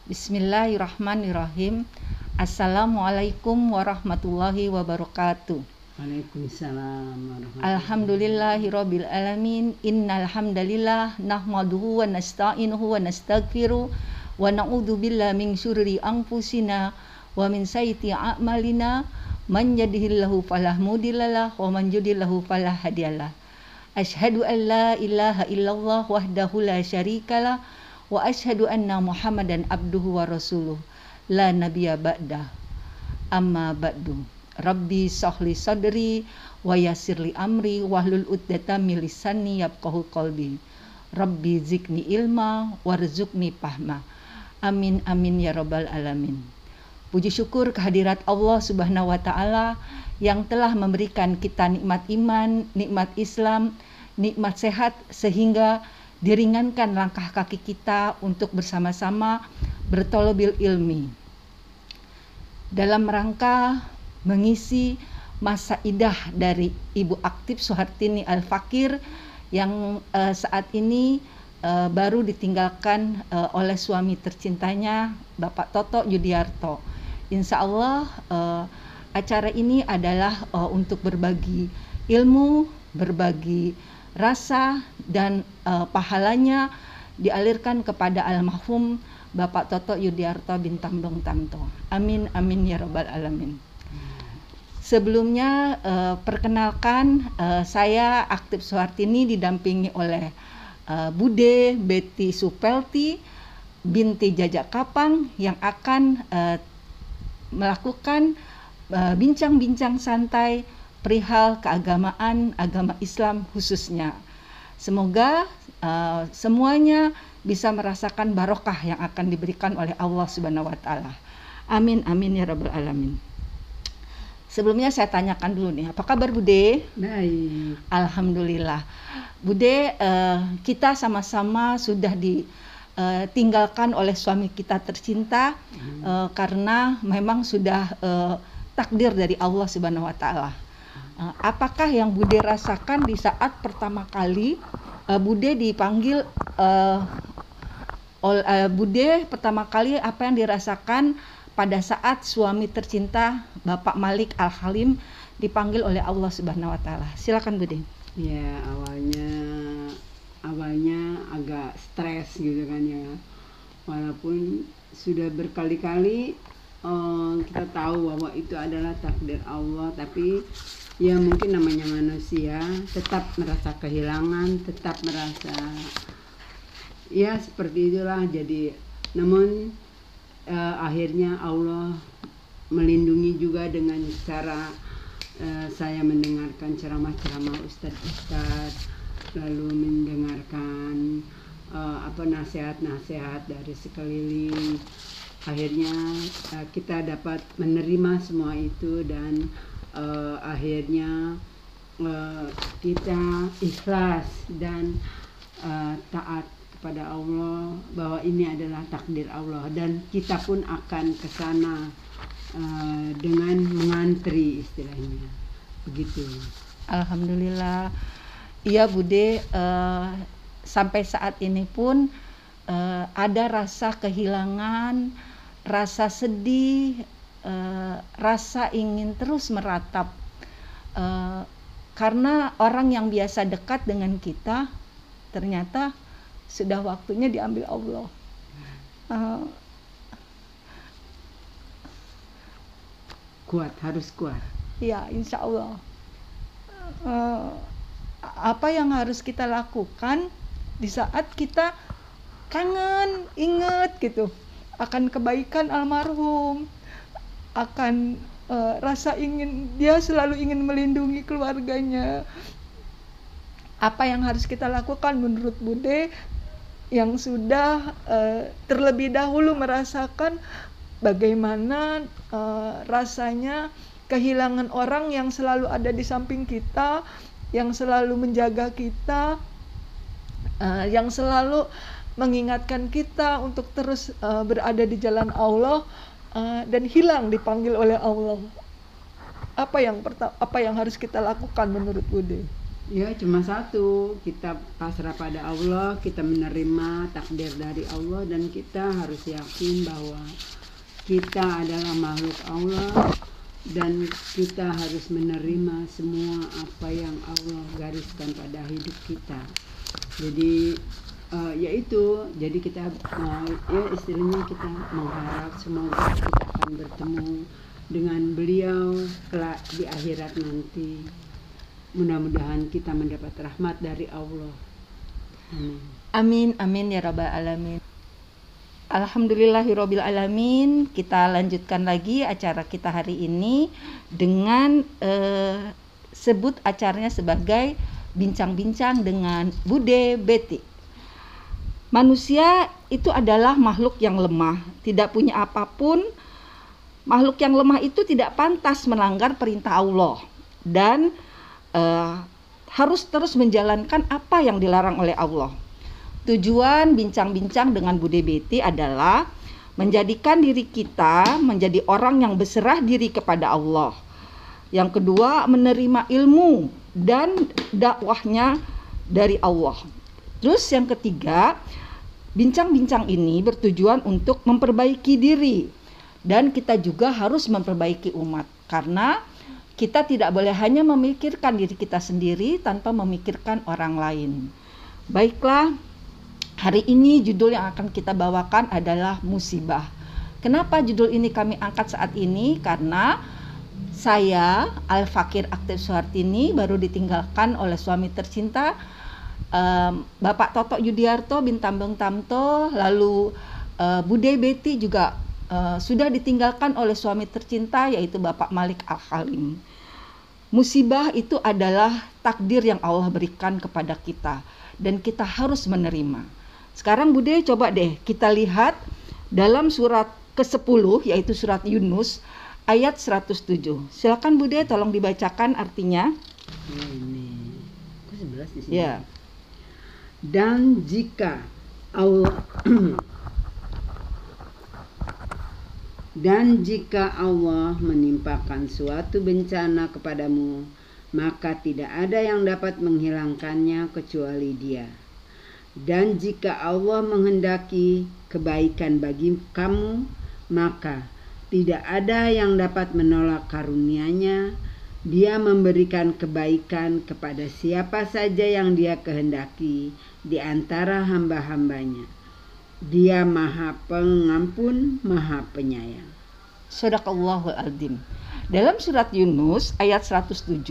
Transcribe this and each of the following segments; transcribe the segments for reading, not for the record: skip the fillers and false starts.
Bismillahirrahmanirrahim. Assalamualaikum warahmatullahi wabarakatuh. Waalaikumsalam warahmatullahi. Alhamdulillahirabbil alamin. Innal hamdalillah nahmaduhu wa nasta'inuhu wa nastaghfiruh wa na'udzu billahi min syururi anfusina wa min sayyiati a'malina. Man yahdihillahu fala mudhillalah wa man yudhlilhu fala hadiyalah. Asyhadu an la ilaha illallah wahdahu la syarikalah wa asyhadu anna Muhammadan abduhu wa rasuluh la nabiyya ba'da. Amma ba'du. Rabbi sahli sadri wa yassirli amri wahlul 'uqdatam min lisani yafqahu qalbi. Rabbi zidni ilma warzuqni fahma. Amin amin ya rabbal alamin. Puji syukur kehadirat Allah Subhanahu wa taala yang telah memberikan kita nikmat iman, nikmat Islam, nikmat sehat sehingga diringankan langkah kaki kita untuk bersama-sama bertolobil ilmi dalam rangka mengisi masa idah dari Ibu Aktif Suhartini Al-Fakir yang saat ini baru ditinggalkan oleh suami tercintanya Bapak Toto Yudiarto. Insya Allah acara ini adalah untuk berbagi ilmu, berbagi rasa dan pahalanya dialirkan kepada almarhum Bapak Toto Yudiarto bin Tambong Tamto. Amin amin ya rabbal alamin. Sebelumnya perkenalkan saya Aktif Suhartini didampingi oleh Bude Betty Supelti binti Jajak Kapang yang akan melakukan bincang-bincang santai perihal keagamaan, agama Islam khususnya. Semoga semuanya bisa merasakan barokah yang akan diberikan oleh Allah Subhanahu wa taala. Amin amin ya rabbal alamin. Sebelumnya saya tanyakan dulu nih, apa kabar Bude? Baik. Alhamdulillah. Bude, kita sama-sama sudah ditinggalkan oleh suami kita tercinta karena memang sudah takdir dari Allah Subhanahu wa taala. Apakah yang Bude rasakan di saat pertama kali Bude dipanggil Bude pertama kali apa yang dirasakan pada saat suami tercinta Bapak Malik Al-Halim dipanggil oleh Allah Subhanahu wa taala? Silakan Bude. Ya, awalnya agak stres gitu kan ya. Walaupun sudah berkali-kali kita tahu bahwa itu adalah takdir Allah, tapi ya mungkin namanya manusia tetap merasa kehilangan, tetap merasa ya seperti itulah. Jadi namun akhirnya Allah melindungi juga dengan cara saya mendengarkan ceramah-ceramah ustadz, lalu mendengarkan nasihat-nasihat dari sekeliling. Akhirnya kita dapat menerima semua itu dan akhirnya kita ikhlas dan taat kepada Allah bahwa ini adalah takdir Allah dan kita pun akan ke sana dengan mengantri istilahnya begitu. Alhamdulillah. Iya Bude, sampai saat ini pun ada rasa kehilangan, rasa sedih, rasa ingin terus meratap karena orang yang biasa dekat dengan kita ternyata sudah waktunya diambil Allah. Harus kuat. Ya, insya Allah. Apa yang harus kita lakukan di saat kita kangen, ingat gitu akan kebaikan almarhum, akan rasa ingin dia selalu ingin melindungi keluarganya. Apa yang harus kita lakukan menurut Bude yang sudah terlebih dahulu merasakan bagaimana rasanya kehilangan orang yang selalu ada di samping kita, yang selalu menjaga kita, yang selalu mengingatkan kita untuk terus berada di jalan Allah dan hilang dipanggil oleh Allah. Apa yang harus kita lakukan menurut Bude? Ya cuma satu, kita pasrah pada Allah, kita menerima takdir dari Allah, dan kita harus yakin bahwa kita adalah makhluk Allah dan kita harus menerima semua apa yang Allah gariskan pada hidup kita. Jadi jadi kita ya istilahnya kita mengharap semoga kita akan bertemu dengan beliau kelak di akhirat nanti. Mudah-mudahan kita mendapat rahmat dari Allah. Amin. Amin, amin ya rabbal alamin. Alhamdulillahirabbil alamin. Kita lanjutkan lagi acara kita hari ini dengan sebut acaranya sebagai bincang-bincang dengan Bude Betty. Manusia itu adalah makhluk yang lemah, tidak punya apapun. Makhluk yang lemah itu tidak pantas melanggar perintah Allah dan harus terus menjalankan apa yang dilarang oleh Allah. Tujuan bincang-bincang dengan Bude Betty adalah menjadikan diri kita menjadi orang yang berserah diri kepada Allah. Yang kedua, menerima ilmu dan dakwahnya dari Allah. Terus yang ketiga, bincang-bincang ini bertujuan untuk memperbaiki diri. Dan kita juga harus memperbaiki umat. Karena kita tidak boleh hanya memikirkan diri kita sendiri tanpa memikirkan orang lain. Baiklah, hari ini judul yang akan kita bawakan adalah musibah. Kenapa judul ini kami angkat saat ini? Karena saya, Al-Fakir Aktif Suhartini, baru ditinggalkan oleh suami tercinta, Bapak Toto Yudiarto bin Tambeng Tamto, lalu Bude Betty juga sudah ditinggalkan oleh suami tercinta, yaitu Bapak Malik Al-Halim. Musibah itu adalah takdir yang Allah berikan kepada kita dan kita harus menerima. Sekarang Bude coba deh kita lihat dalam surat ke-10 yaitu surat Yunus ayat 107. Silakan Bude tolong dibacakan artinya. Ini. Kok 11 di sini? Ya. Dan jika Allah Dan jika Allah menimpakan suatu bencana kepadamu, maka tidak ada yang dapat menghilangkannya kecuali Dia. Dan jika Allah menghendaki kebaikan bagi kamu, maka tidak ada yang dapat menolak karunia-Nya. Dia memberikan kebaikan kepada siapa saja yang Dia kehendaki di antara hamba-hambanya. Dia Maha Pengampun, Maha Penyayang. Shadaqallahul Azim. Dalam surat Yunus ayat 107,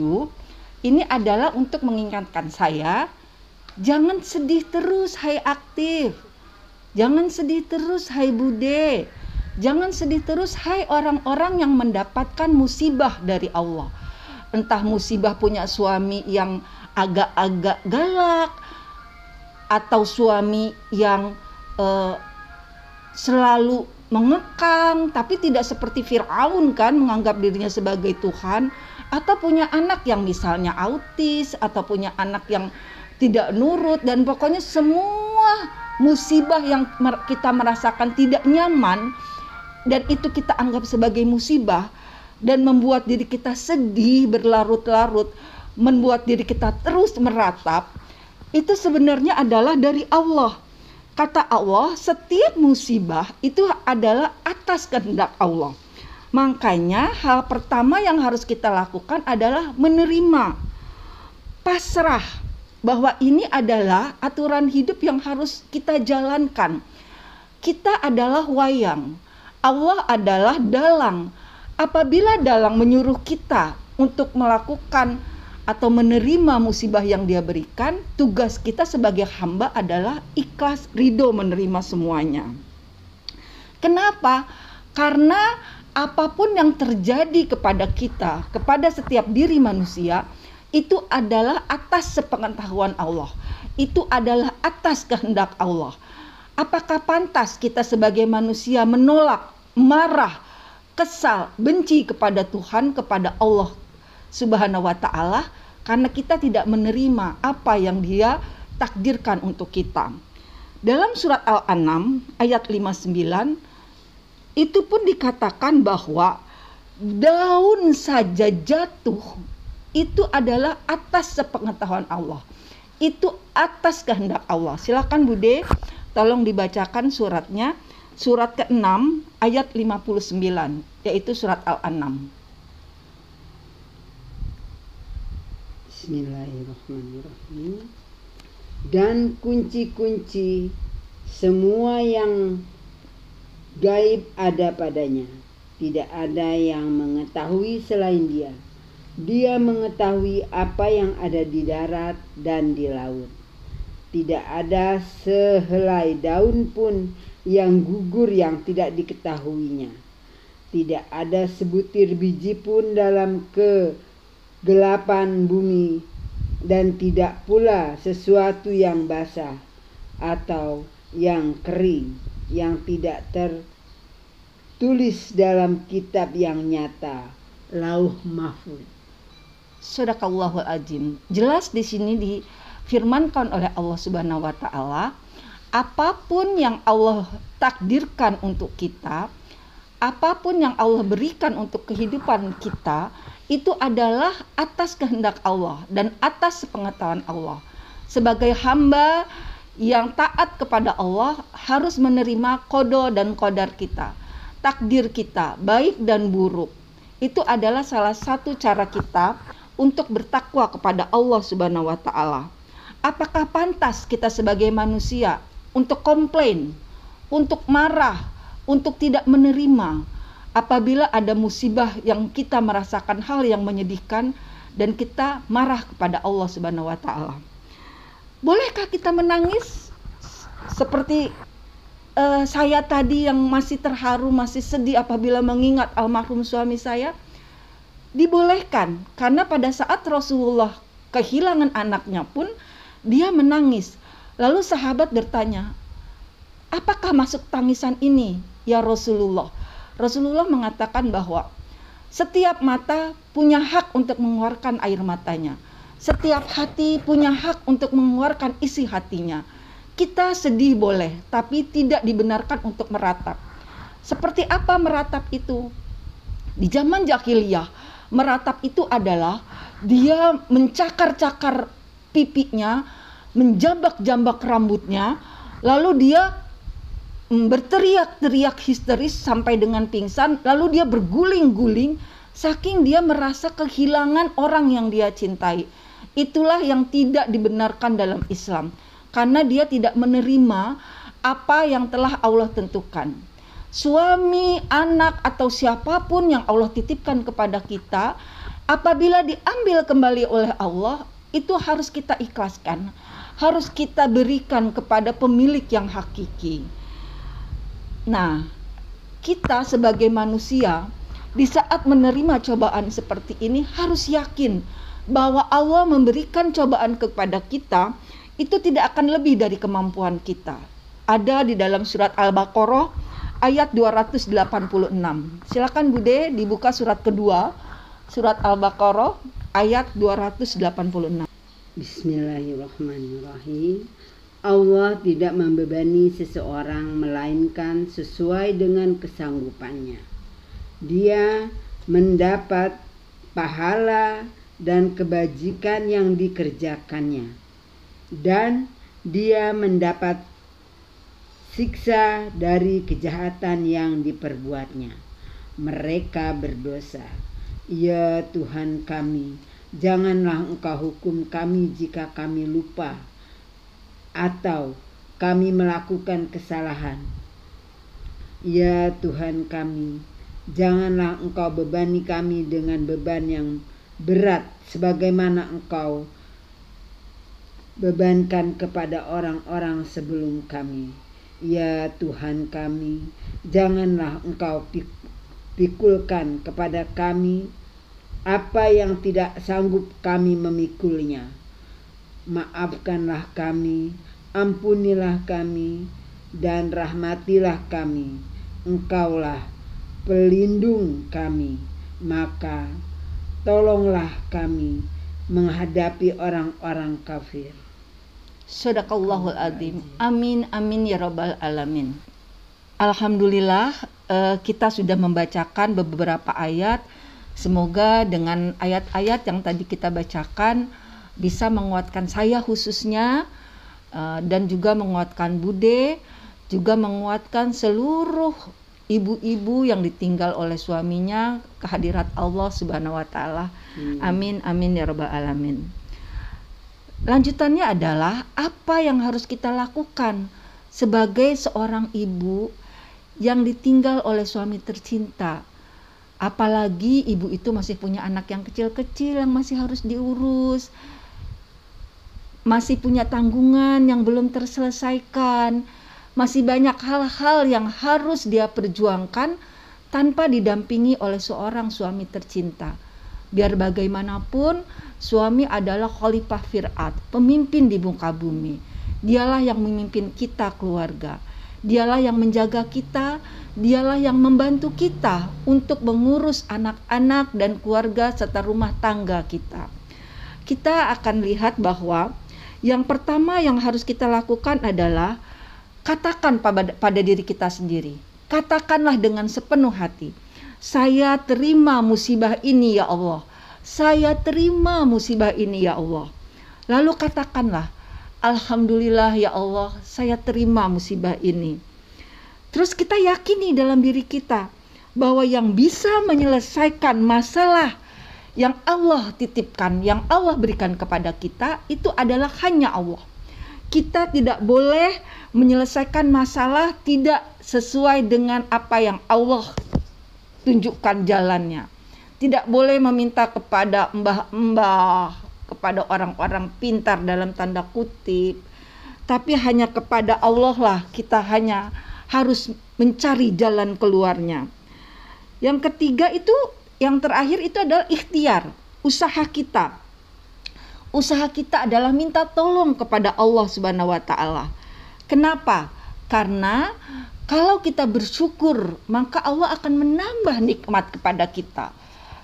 ini adalah untuk mengingatkan saya, jangan sedih terus hai aktif. Jangan sedih terus hai Bude. Jangan sedih terus hai orang-orang yang mendapatkan musibah dari Allah. Entah musibah punya suami yang agak-agak galak, atau suami yang selalu mengekang, tapi tidak seperti Fir'aun kan, menganggap dirinya sebagai Tuhan, atau punya anak yang misalnya autis, atau punya anak yang tidak nurut, dan pokoknya semua musibah yang kita merasakan tidak nyaman, dan itu kita anggap sebagai musibah, dan membuat diri kita sedih berlarut-larut, membuat diri kita terus meratap, itu sebenarnya adalah dari Allah. Kata Allah, setiap musibah itu adalah atas kehendak Allah. Makanya hal pertama yang harus kita lakukan adalah menerima, pasrah, bahwa ini adalah aturan hidup yang harus kita jalankan. Kita adalah wayang, Allah adalah dalang. Apabila dalang menyuruh kita untuk melakukan atau menerima musibah yang Dia berikan, tugas kita sebagai hamba adalah ikhlas, ridho menerima semuanya. Kenapa? Karena apapun yang terjadi kepada kita, kepada setiap diri manusia, itu adalah atas sepengetahuan Allah. Itu adalah atas kehendak Allah. Apakah pantas kita sebagai manusia menolak, marah, kesal, benci kepada Tuhan, kepada Allah Subhanahu wa ta'ala, karena kita tidak menerima apa yang Dia takdirkan untuk kita. Dalam surat Al-An'am ayat 59 itu pun dikatakan bahwa daun saja jatuh itu adalah atas sepengetahuan Allah. Itu atas kehendak Allah. Silakan Bude, tolong dibacakan suratnya. Surat ke-6 ayat 59, yaitu surat Al-An'am. Bismillahirrahmanirrahim. Dan kunci-kunci semua yang gaib ada padanya. Tidak ada yang mengetahui selain Dia. Dia mengetahui apa yang ada di darat dan di laut. Tidak ada sehelai daun pun yang gugur yang tidak diketahuinya. Tidak ada sebutir biji pun dalam kegelapan bumi, dan tidak pula sesuatu yang basah atau yang kering yang tidak tertulis dalam kitab yang nyata, Lauh Mahfuz. Shadaqallahul azim. Jelas di sini difirmankan oleh Allah Subhanahu wa taala, apapun yang Allah takdirkan untuk kita, apapun yang Allah berikan untuk kehidupan kita, itu adalah atas kehendak Allah dan atas sepengetahuan Allah. Sebagai hamba yang taat kepada Allah harus menerima qada dan qadar kita, takdir kita, baik dan buruk. Itu adalah salah satu cara kita untuk bertakwa kepada Allah Subhanahu wa taala. Apakah pantas kita sebagai manusia untuk komplain, untuk marah, untuk tidak menerima apabila ada musibah yang kita merasakan hal yang menyedihkan dan kita marah kepada Allah Subhanahu wa taala? Bolehkah kita menangis seperti saya tadi yang masih terharu, masih sedih apabila mengingat almarhum suami saya? Dibolehkan, karena pada saat Rasulullah kehilangan anaknya pun dia menangis. Lalu sahabat bertanya, apakah masuk tangisan ini ya Rasulullah? Rasulullah mengatakan bahwa setiap mata punya hak untuk mengeluarkan air matanya. Setiap hati punya hak untuk mengeluarkan isi hatinya. Kita sedih boleh, tapi tidak dibenarkan untuk meratap. Seperti apa meratap itu? Di zaman jahiliyah, meratap itu adalah dia mencakar-cakar pipinya, menjambak-jambak rambutnya, lalu dia berteriak-teriak histeris sampai dengan pingsan, lalu dia berguling-guling saking dia merasa kehilangan orang yang dia cintai. Itulah yang tidak dibenarkan dalam Islam, karena dia tidak menerima apa yang telah Allah tentukan. Suami, anak, atau siapapun yang Allah titipkan kepada kita, apabila diambil kembali oleh Allah, itu harus kita ikhlaskan, harus kita berikan kepada pemilik yang hakiki. Nah, kita sebagai manusia di saat menerima cobaan seperti ini harus yakin bahwa Allah memberikan cobaan kepada kita itu tidak akan lebih dari kemampuan kita. Ada di dalam surat Al-Baqarah ayat 286. Silakan Bude dibuka surat kedua, surat Al-Baqarah ayat 286. Bismillahirrahmanirrahim. Allah tidak membebani seseorang melainkan sesuai dengan kesanggupannya. Dia mendapat pahala dan kebajikan yang dikerjakannya, dan dia mendapat siksa dari kejahatan yang diperbuatnya. Mereka berdosa. Ya Tuhan kami, janganlah Engkau hukum kami jika kami lupa atau kami melakukan kesalahan. Ya Tuhan kami, janganlah Engkau bebani kami dengan beban yang berat sebagaimana Engkau bebankan kepada orang-orang sebelum kami. Ya Tuhan kami, janganlah Engkau pikulkan kepada kami apa yang tidak sanggup kami memikulnya. Maafkanlah kami, ampunilah kami, dan rahmatilah kami. Engkaulah pelindung kami, maka tolonglah kami menghadapi orang-orang kafir. Shadaqallahul azim. Amin amin ya rabbal alamin. Alhamdulillah, kita sudah membacakan beberapa ayat Semoga dengan ayat-ayat yang tadi kita bacakan bisa menguatkan saya khususnya, dan juga menguatkan Bude, juga menguatkan seluruh ibu-ibu yang ditinggal oleh suaminya ke hadirat Allah Subhanahu wa taala. Amin amin ya rabbal alamin. Lanjutannya adalah apa yang harus kita lakukan sebagai seorang ibu yang ditinggal oleh suami tercinta. Apalagi ibu itu masih punya anak yang kecil-kecil yang masih harus diurus, masih punya tanggungan yang belum terselesaikan, masih banyak hal-hal yang harus dia perjuangkan tanpa didampingi oleh seorang suami tercinta. Biar bagaimanapun, suami adalah khalifah fir'at, pemimpin di muka bumi. Dialah yang memimpin kita keluarga. Dialah yang menjaga kita, dialah yang membantu kita untuk mengurus anak-anak dan keluarga serta rumah tangga kita. Kita akan lihat bahwa yang pertama yang harus kita lakukan adalah katakan pada diri kita sendiri. Katakanlah dengan sepenuh hati, saya terima musibah ini ya Allah. Saya terima musibah ini ya Allah. Lalu katakanlah, alhamdulillah ya Allah, saya terima musibah ini. Terus kita yakini dalam diri kita bahwa yang bisa menyelesaikan masalah yang Allah titipkan, yang Allah berikan kepada kita, itu adalah hanya Allah. Kita tidak boleh menyelesaikan masalah tidak sesuai dengan apa yang Allah tunjukkan jalannya. Tidak boleh meminta kepada mbah-mbah, kepada orang-orang pintar dalam tanda kutip, tapi hanya kepada Allah lah kita hanya harus mencari jalan keluarnya. Yang ketiga itu, yang terakhir itu adalah ikhtiar, usaha kita. Usaha kita adalah minta tolong kepada Allah Subhanahu wa taala. Kenapa? Karena kalau kita bersyukur, maka Allah akan menambah nikmat kepada kita.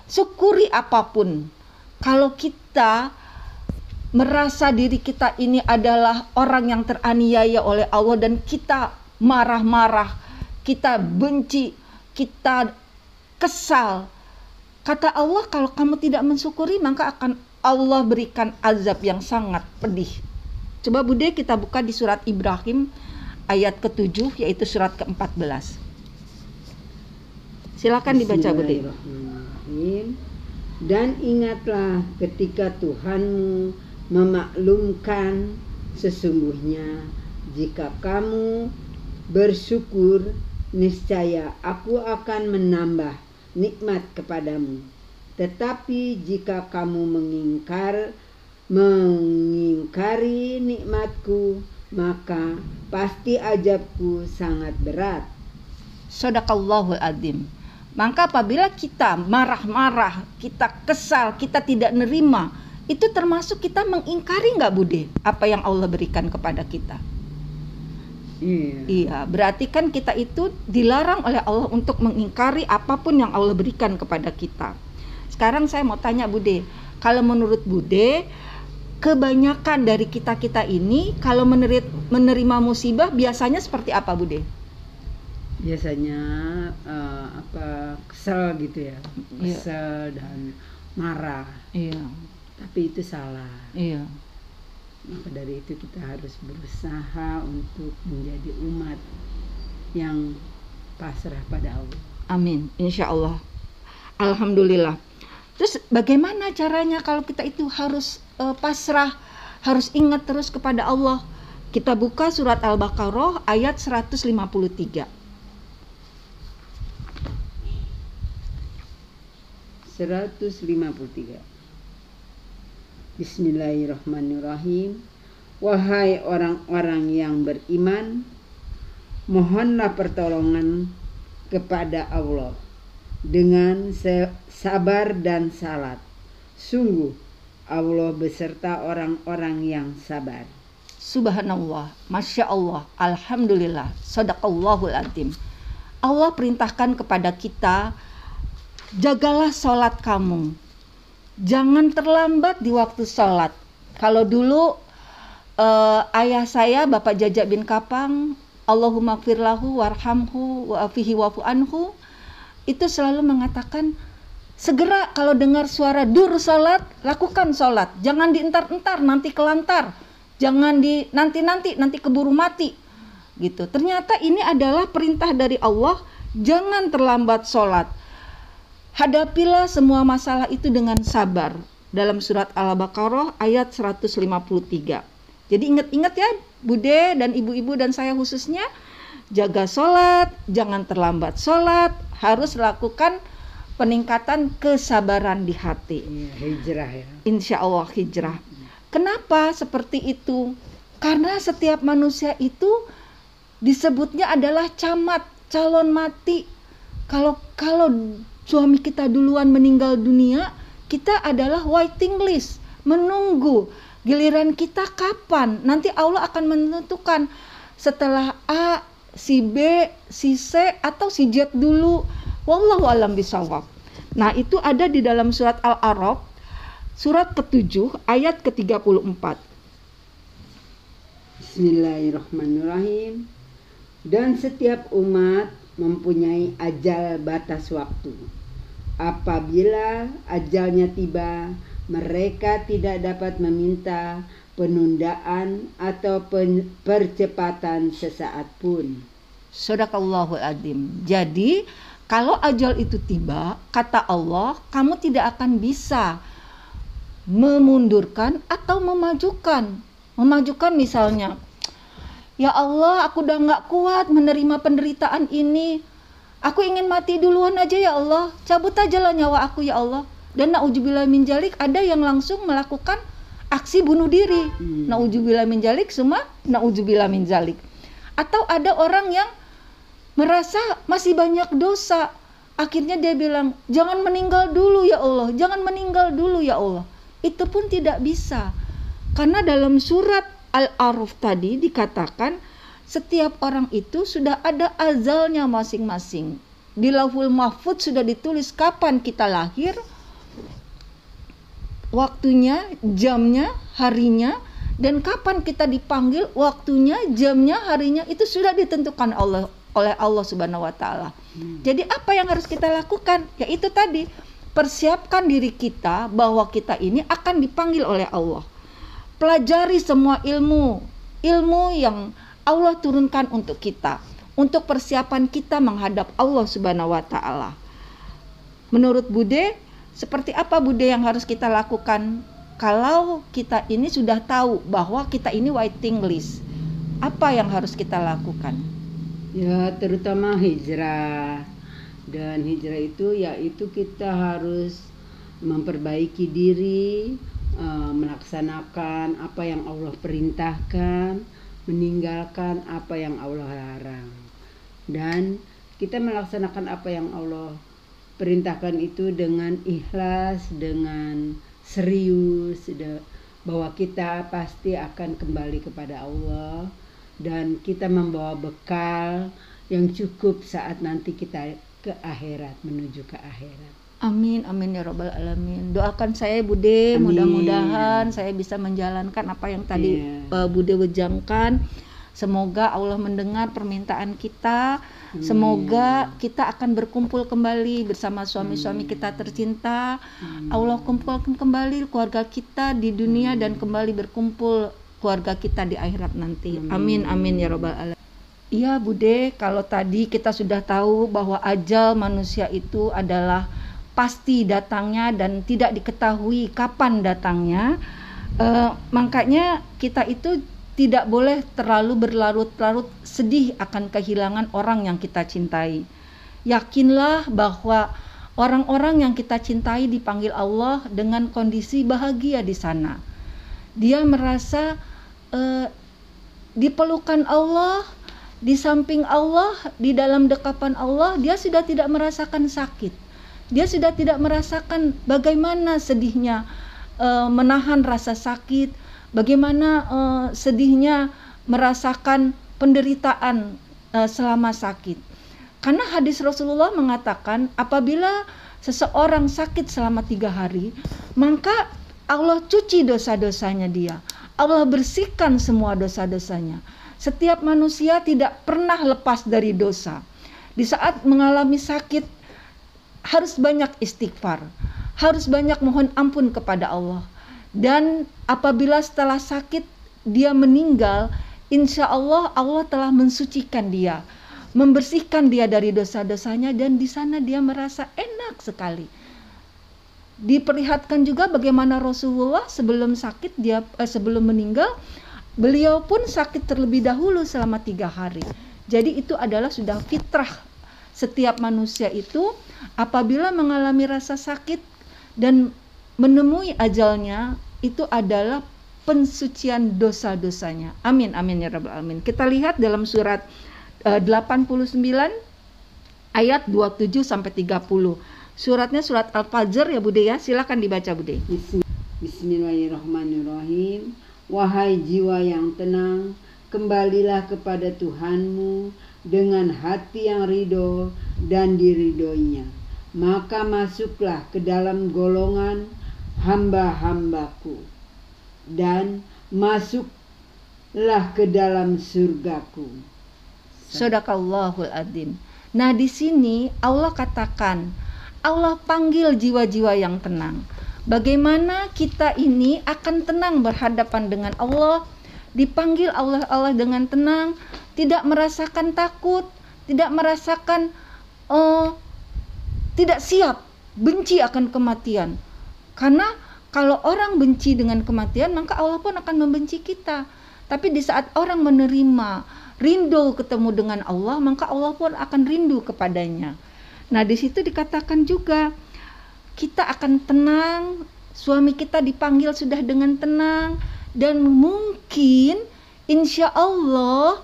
Syukuri apapun. Kalau kita merasa diri kita ini adalah orang yang teraniaya oleh Allah dan kita marah-marah, kita benci, kita kesal, kata Allah, kalau kamu tidak mensyukuri maka akan Allah berikan azab yang sangat pedih. Coba Bude kita buka di surat Ibrahim ayat ke-7, yaitu surat ke-14. Silakan dibaca Bude. Dan ingatlah ketika Tuhanmu memaklumkan, sesungguhnya jika kamu bersyukur, niscaya aku akan menambah nikmat kepadamu. Tetapi jika kamu mengingkari nikmatku, maka pasti azabku sangat berat. Shadaqallahul adzim. Maka apabila kita marah-marah, kita kesal, kita tidak nerima, itu termasuk kita mengingkari nggak Bude apa yang Allah berikan kepada kita? Iya, berarti kan kita itu dilarang oleh Allah untuk mengingkari apapun yang Allah berikan kepada kita. Sekarang saya mau tanya Bude, kalau menurut Bude, kebanyakan dari kita-kita ini kalau menerima musibah biasanya seperti apa Bude? Biasanya kesel gitu ya, kesel dan marah. Iya. Tapi itu salah. Iya. Maka dari itu kita harus berusaha untuk menjadi umat yang pasrah pada Allah. Amin, insya Allah. Alhamdulillah. Terus bagaimana caranya kalau kita itu harus pasrah, harus ingat terus kepada Allah? Kita buka surat Al-Baqarah ayat 153. 153. Bismillahirrahmanirrahim. Wahai orang-orang yang beriman, mohonlah pertolongan kepada Allah dengan sabar dan salat. Sungguh Allah beserta orang-orang yang sabar. Subhanallah, Masya Allah, Alhamdulillah, Shadaqallahul adzim. Allah perintahkan kepada kita, jagalah sholat kamu. Jangan terlambat di waktu sholat. Kalau dulu ayah saya, Bapak Jaja bin Kapang, Allahumma gfirlahu warhamhu wa'afihi wa'fu anhu, itu selalu mengatakan, Segera kalau dengar suara dur salat, lakukan salat. Jangan dientar-entar, nanti kelantar. Jangan nanti keburu mati. Gitu. Ternyata ini adalah perintah dari Allah, jangan terlambat salat. Hadapilah semua masalah itu dengan sabar. Dalam surat Al-Baqarah ayat 153. Jadi ingat-ingat ya, Bude dan ibu-ibu dan saya khususnya, jaga sholat, jangan terlambat sholat, harus lakukan peningkatan kesabaran di hati. Hijrah ya. Insya Allah hijrah. Kenapa seperti itu? Karena setiap manusia itu disebutnya adalah camat, calon mati. Kalau suami kita duluan meninggal dunia, kita adalah waiting list, menunggu giliran kita kapan. Nanti Allah akan menentukan setelah A, si B, si C, atau si Z dulu. Wallahu a'lam bishawab. Nah, itu ada di dalam surat Al-A'raf, surat ke-7 ayat ke-34. Bismillahirrahmanirrahim. Dan setiap umat mempunyai ajal batas waktu. Apabila ajalnya tiba, mereka tidak dapat meminta penundaan atau percepatan sesaat pun. Shadaqallahul adzim. Jadi kalau ajal itu tiba, kata Allah, kamu tidak akan bisa memundurkan atau memajukan. Memajukan misalnya, ya Allah, aku udah gak kuat menerima penderitaan ini. Aku ingin mati duluan aja ya Allah. Cabut aja lah nyawa aku ya Allah. Dan na'udzubillah min dzalik, ada yang langsung melakukan aksi bunuh diri. Na'udzubillah min dzalik, semua na'udzubillah min dzalik. Atau ada orang yang merasa masih banyak dosa. Akhirnya dia bilang, jangan meninggal dulu ya Allah. Jangan meninggal dulu ya Allah. Itu pun tidak bisa. Karena dalam surat Al-A'raf tadi dikatakan, setiap orang itu sudah ada azalnya masing-masing. Di Lauhul Mahfudz sudah ditulis kapan kita lahir, waktunya, jamnya, harinya, dan kapan kita dipanggil, waktunya, jamnya, harinya, itu sudah ditentukan oleh Allah Subhanahu wa Ta'ala. Jadi apa yang harus kita lakukan? Yaitu tadi, persiapkan diri kita bahwa kita ini akan dipanggil oleh Allah. Pelajari semua ilmu yang Allah turunkan untuk kita, untuk persiapan kita menghadap Allah Subhanahu wa Ta'ala. Menurut Bude, seperti apa Bude yang harus kita lakukan kalau kita ini sudah tahu bahwa kita ini waiting list? Apa yang harus kita lakukan? Ya, terutama hijrah. Dan hijrah itu yaitu kita harus memperbaiki diri, melaksanakan apa yang Allah perintahkan, meninggalkan apa yang Allah larang. Dan kita melaksanakan apa yang Allah perintahkan itu dengan ikhlas, dengan serius, bahwa kita pasti akan kembali kepada Allah dan kita membawa bekal yang cukup saat nanti kita ke akhirat, menuju ke akhirat. Amin, amin ya Rabbal Alamin. Doakan saya Bude, mudah-mudahan saya bisa menjalankan apa yang tadi Bude wejangkan. Semoga Allah mendengar permintaan kita. Semoga kita akan berkumpul kembali bersama suami-suami kita tercinta. Allah kumpulkan kembali keluarga kita di dunia dan kembali berkumpul keluarga kita di akhirat nanti. Amin, amin ya Rabbal Alamin. Iya Bude, kalau tadi kita sudah tahu bahwa ajal manusia itu adalah pasti datangnya dan tidak diketahui kapan datangnya, makanya kita itu tidak boleh terlalu berlarut-larut sedih akan kehilangan orang yang kita cintai. Yakinlah bahwa orang-orang yang kita cintai dipanggil Allah dengan kondisi bahagia di sana. Dia merasa dipelukan Allah, di samping Allah, di dalam dekapan Allah, dia sudah tidak merasakan sakit. Dia sudah tidak merasakan bagaimana sedihnya menahan rasa sakit, bagaimana sedihnya merasakan penderitaan selama sakit. Karena hadis Rasulullah mengatakan apabila seseorang sakit selama 3 hari, maka Allah cuci dosa-dosanya dia. Allah bersihkan semua dosa-dosanya. Setiap manusia tidak pernah lepas dari dosa. Di saat mengalami sakit, harus banyak istighfar, harus banyak mohon ampun kepada Allah. Dan apabila setelah sakit dia meninggal, insya Allah Allah telah mensucikan dia, membersihkan dia dari dosa-dosanya, dan di sana dia merasa enak sekali. Diperlihatkan juga bagaimana Rasulullah sebelum sakit sebelum meninggal, beliau pun sakit terlebih dahulu selama 3 hari. Jadi itu adalah sudah fitrah setiap manusia itu apabila mengalami rasa sakit dan menemui ajalnya, itu adalah pensucian dosa-dosanya. Amin amin ya rabbal alamin. Kita lihat dalam surat 89 ayat 27 sampai 30. Suratnya surat Al-Fajr ya Bude ya. Silakan dibaca Bude. Bismillahirrahmanirrahim. Wahai jiwa yang tenang, kembalilah kepada Tuhanmu dengan hati yang ridho dan diridhoinya. Maka masuklah ke dalam golongan hamba-hambaku dan masuklah ke dalam surgaku. Shadaqallahul adzim. Nah, di sini Allah katakan, Allah panggil jiwa-jiwa yang tenang. Bagaimana kita ini akan tenang berhadapan dengan Allah, dipanggil Allah dengan tenang, tidak merasakan takut, tidak merasakan tidak siap, benci akan kematian. Karena kalau orang benci dengan kematian, maka Allah pun akan membenci kita. Tapi di saat orang menerima, rindu ketemu dengan Allah, maka Allah pun akan rindu kepadanya. Nah, di situ dikatakan juga kita akan tenang, suami kita dipanggil sudah dengan tenang, dan mungkin insya Allah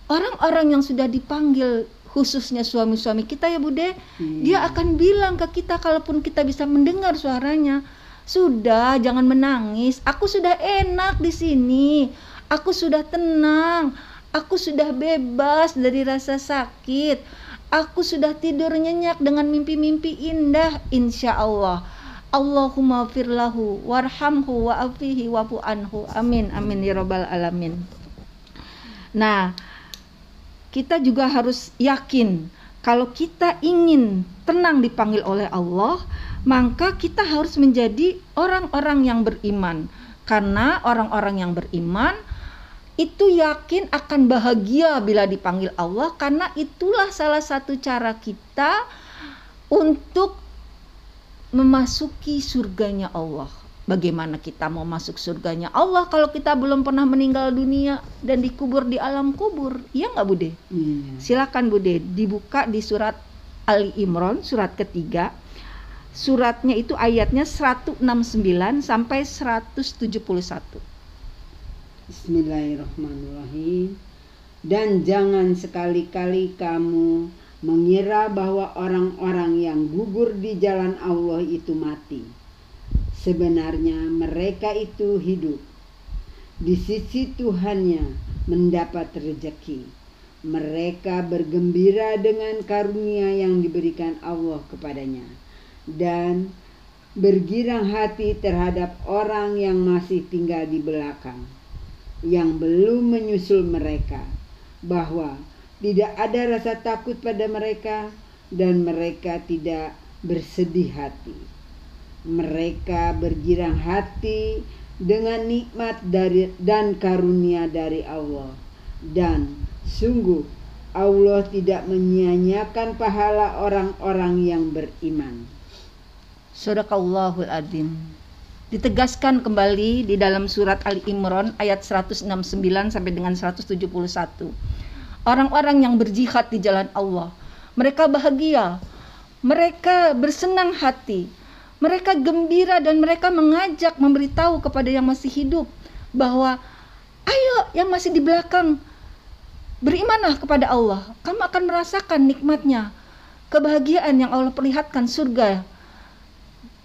orang-orang yang sudah dipanggil, khususnya suami-suami kita ya Bude, dia akan bilang ke kita, kalaupun kita bisa mendengar suaranya, sudah jangan menangis, aku sudah enak di sini, aku sudah tenang, aku sudah bebas dari rasa sakit, aku sudah tidur nyenyak dengan mimpi-mimpi indah, insya Allah. Allahumma firlahu warhamhu wa'afihi wa'fu anhu. Amin amin ya rabbal alamin. Nah, kita juga harus yakin kalau kita ingin tenang dipanggil oleh Allah, maka kita harus menjadi orang-orang yang beriman. Karena orang-orang yang beriman itu yakin akan bahagia bila dipanggil Allah, karena itulah salah satu cara kita untuk memasuki surganya Allah. Bagaimana kita mau masuk surganya Allah kalau kita belum pernah meninggal dunia dan dikubur di alam kubur? Iya nggak Bude? Silakan Bude dibuka di surat Ali Imran surat ketiga. Suratnya itu ayatnya 169 sampai 171. Bismillahirrahmanirrahim. Dan jangan sekali-kali kamu mengira bahwa orang-orang yang gugur di jalan Allah itu mati. Sebenarnya mereka itu hidup. Di sisi Tuhannya mendapat rezeki. Mereka bergembira dengan karunia yang diberikan Allah kepadanya, dan bergirang hati terhadap orang yang masih tinggal di belakang, yang belum menyusul mereka, bahwa tidak ada rasa takut pada mereka dan mereka tidak bersedih hati. Mereka bergirang hati dengan nikmat dan karunia dari Allah, dan sungguh Allah tidak menyia-nyiakan pahala orang-orang yang beriman. Shadaqallahul adzim. Ditegaskan kembali di dalam surat Ali Imran ayat 169 sampai dengan 171. Orang-orang yang berjihad di jalan Allah, mereka bahagia, mereka bersenang hati, mereka gembira, dan mereka mengajak, memberitahu kepada yang masih hidup bahwa ayo yang masih di belakang, berimanlah kepada Allah, kamu akan merasakan nikmatnya, kebahagiaan yang Allah perlihatkan, surga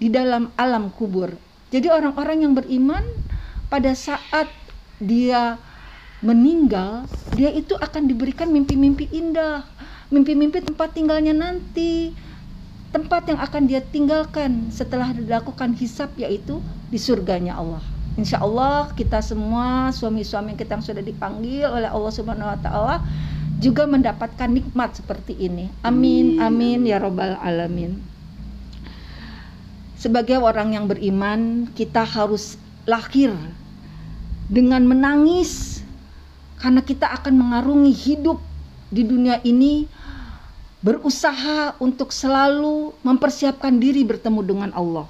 di dalam alam kubur. Jadi orang-orang yang beriman pada saat dia meninggal, dia itu akan diberikan mimpi-mimpi indah, mimpi-mimpi tempat tinggalnya nanti, tempat yang akan dia tinggalkan setelah dilakukan hisab, yaitu di surganya Allah. Insya Allah kita semua suami-suami kita yang sudah dipanggil oleh Allah Subhanahu Wa Taala juga mendapatkan nikmat seperti ini. Amin amin ya robbal alamin. sebagai orang yang beriman, kita harus lahir dengan menangis karena kita akan mengarungi hidup di dunia ini, berusaha untuk selalu mempersiapkan diri bertemu dengan Allah.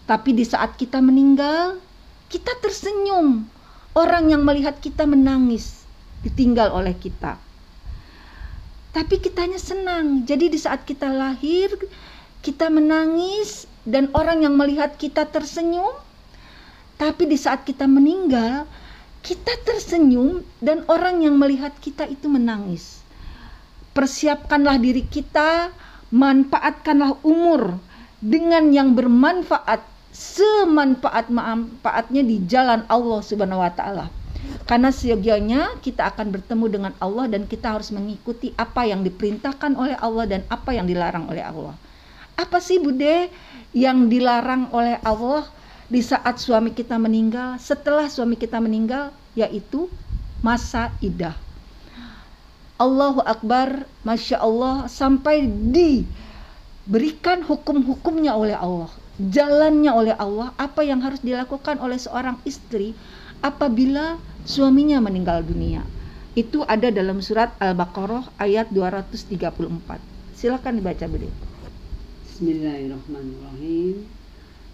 Tapi di saat kita meninggal, kita tersenyum. Orang yang melihat kita menangis, ditinggal oleh kita. Tapi kitanya senang. Jadi di saat kita lahir, kita menangis dan orang yang melihat kita tersenyum. Tapi di saat kita meninggal, kita tersenyum dan orang yang melihat kita itu menangis. Persiapkanlah diri kita, manfaatkanlah umur dengan yang bermanfaat, semanfaat-manfaatnya di jalan Allah Subhanahu wa taala. Karena seyogianya kita akan bertemu dengan Allah dan kita harus mengikuti apa yang diperintahkan oleh Allah dan apa yang dilarang oleh Allah. Apa sih Bude yang dilarang oleh Allah di saat suami kita meninggal, setelah suami kita meninggal, yaitu masa iddah. Allahu Akbar, Masya Allah, sampai diberikan hukum-hukumnya oleh Allah, jalannya oleh Allah, apa yang harus dilakukan oleh seorang istri apabila suaminya meninggal dunia. Itu ada dalam surat Al-Baqarah ayat 234. Silakan dibaca Bude. Bismillahirrahmanirrahim.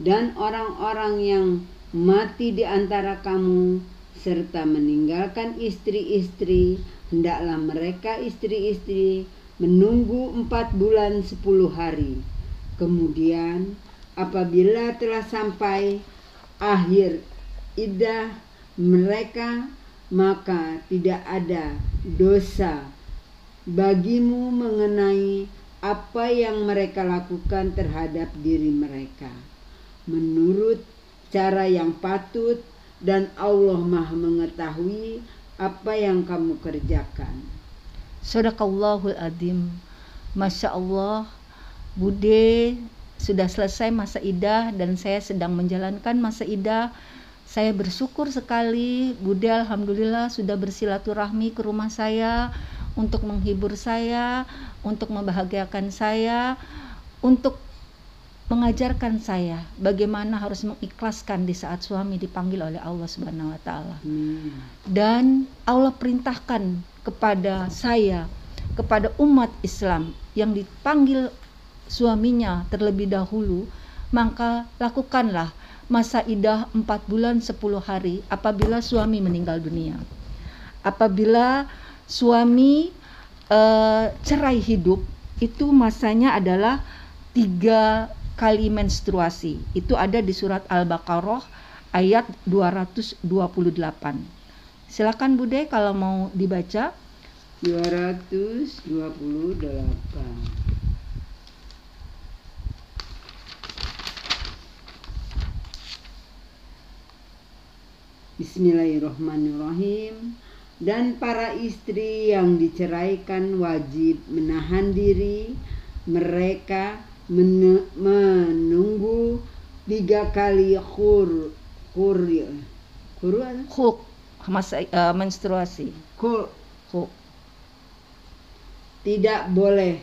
Dan orang-orang yang mati di antara kamu serta meninggalkan istri-istri, hendaklah mereka istri-istri menunggu 4 bulan 10 hari. Kemudian apabila telah sampai akhir iddah mereka, maka tidak ada dosa bagimu mengenai apa yang mereka lakukan terhadap diri mereka, menurut cara yang patut, dan Allah Maha mengetahui apa yang kamu kerjakan. Shadaqallahul Adzim. Masya Allah, Bude sudah selesai masa iddah dan saya sedang menjalankan masa iddah. Saya bersyukur sekali, Bude alhamdulillah sudah bersilaturahmi ke rumah saya untuk menghibur saya, untuk membahagiakan saya, untuk mengajarkan saya bagaimana harus mengikhlaskan di saat suami dipanggil oleh Allah Subhanahu wa taala. Dan Allah perintahkan kepada saya, kepada umat Islam yang dipanggil suaminya terlebih dahulu, maka lakukanlah masa iddah 4 bulan 10 hari apabila suami meninggal dunia. Apabila suami cerai hidup, itu masanya adalah 3 kali menstruasi. Itu ada di surat Al-Baqarah ayat 228. Silakan Bude kalau mau dibaca. 228. Bismillahirrahmanirrahim. Dan para istri yang diceraikan wajib menahan diri mereka menunggu 3 kali menstruasi. Tidak boleh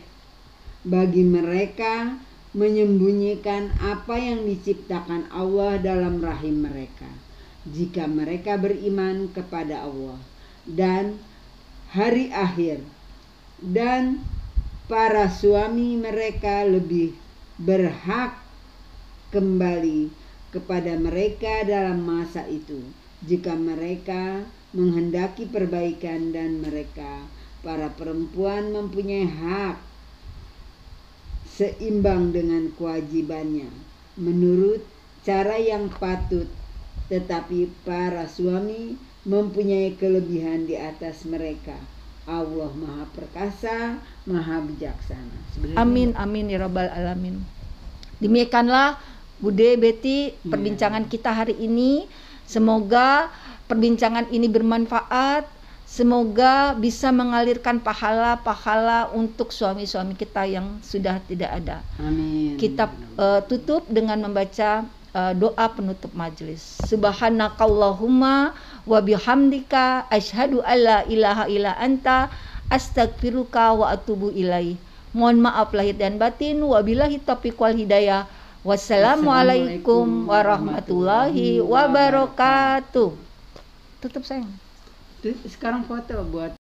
bagi mereka menyembunyikan apa yang diciptakan Allah dalam rahim mereka, jika mereka beriman kepada Allah dan hari akhir, dan para suami mereka lebih berhak kembali kepada mereka dalam masa itu, jika mereka menghendaki perbaikan, dan mereka para perempuan mempunyai hak seimbang dengan kewajibannya menurut cara yang patut, tetapi para suami mempunyai kelebihan di atas mereka. Allah Maha Perkasa, Maha Bijaksana. Amin amin ya rabbal alamin. Demikianlah Bude Betty perbincangan kita hari ini. Semoga perbincangan ini bermanfaat. Semoga bisa mengalirkan pahala-pahala untuk suami-suami kita yang sudah tidak ada. Amin. Kita tutup dengan membaca doa penutup majelis. Subhanakallahumma wa bihamdika asyhadu alla ilaha illa anta astaghfiruka wa atubu ilaih. Mohon maaf lahir dan batin, wabillahi taufiq wal hidayah. Wassalamualaikum warahmatullahi wabarakatuh. Tutup sayang. Sekarang foto buat